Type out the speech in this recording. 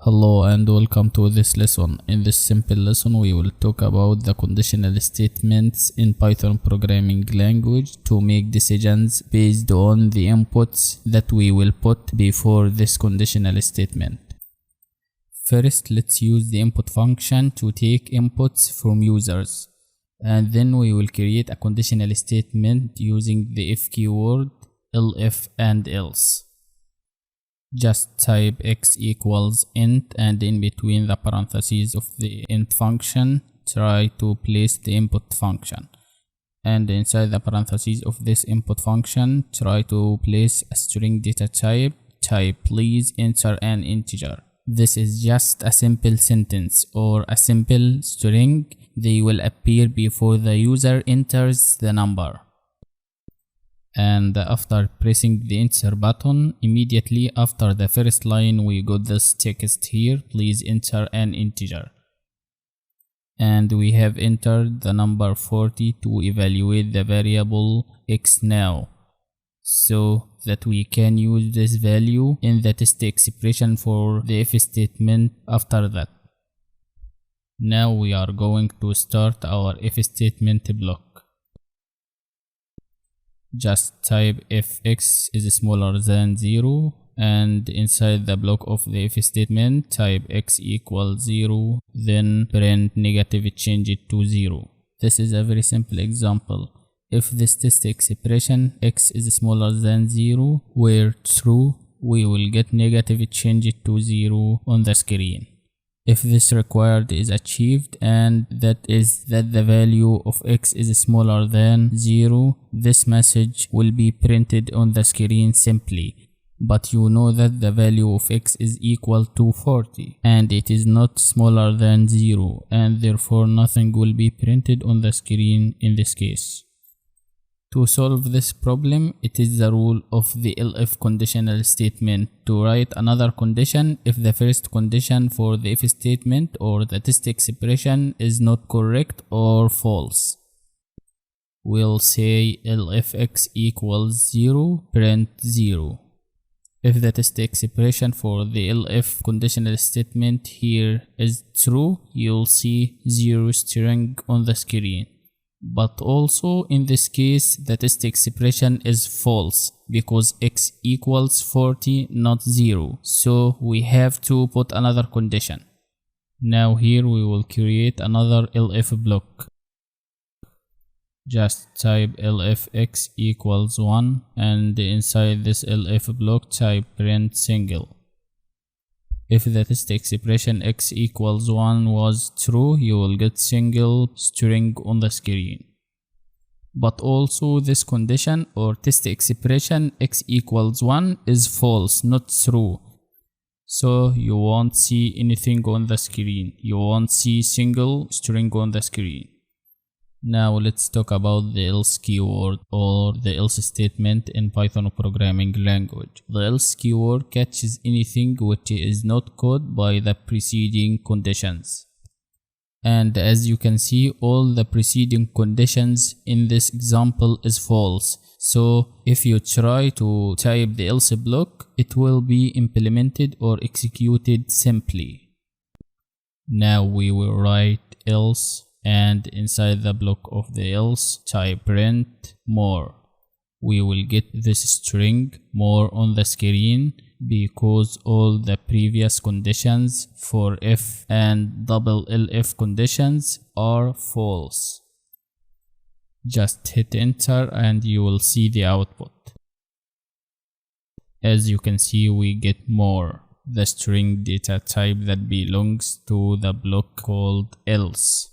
Hello and welcome to this lesson. In this simple lesson we will talk about the conditional statements in Python programming language to make decisions based on the inputs that we will put before this conditional statement. First, let's use the input function to take inputs from users, and then we will create a conditional statement using the if keyword, elif and else. Just type x equals int, and in between the parentheses of the int function try to place the input function, and inside the parentheses of this input function try to place a string data type. Please enter an integer. This is just a simple sentence or a simple string. They will appear before the user enters the number. And after pressing the enter button, immediately after the first line we got this text here, please enter an integer. And we have entered the number 40 to evaluate the variable x now, so that we can use this value in the test expression for the if statement after that. Now we are going to start our if statement block. Just type if x is smaller than 0, and inside the block of the if statement type x equals 0, then print negative, change it to 0. This is a very simple example. If this test expression x is smaller than 0 were true, we will get negative, change it to 0 on the screen. If this required is achieved, and that is that the value of x is smaller than 0, this message will be printed on the screen simply. But you know that the value of x is equal to 40 and it is not smaller than 0, and therefore nothing will be printed on the screen in this case. To solve this problem, it is the rule of the elif conditional statement to write another condition if the first condition for the if statement or the test expression is not correct or false. We'll say elif x equals 0, print 0. If the test expression for the elif conditional statement here is true, you'll see 0 string on the screen. But also in this case the test expression is false because x equals 40, not 0, so we have to put another condition. Now here we will create another elif block. Just type elif x equals 1, and inside this elif block type print single. If the test expression x equals 1 was true, you will get single string on the screen. But also this condition or test expression x equals 1 is false, not true. So you won't see anything on the screen. You won't see single string on the screen. Now let's talk about the else keyword or the else statement in Python programming language. The else keyword catches anything which is not caught by the preceding conditions. And as you can see, all the preceding conditions in this example is false. So if you try to type the else block, it will be implemented or executed simply. Now we will write else, and inside the block of the else type print more. We will get this string more on the screen because all the previous conditions for if and double elif conditions are false. Just hit enter and you will see the output. As you can see, we get more, the string data type that belongs to the block called else.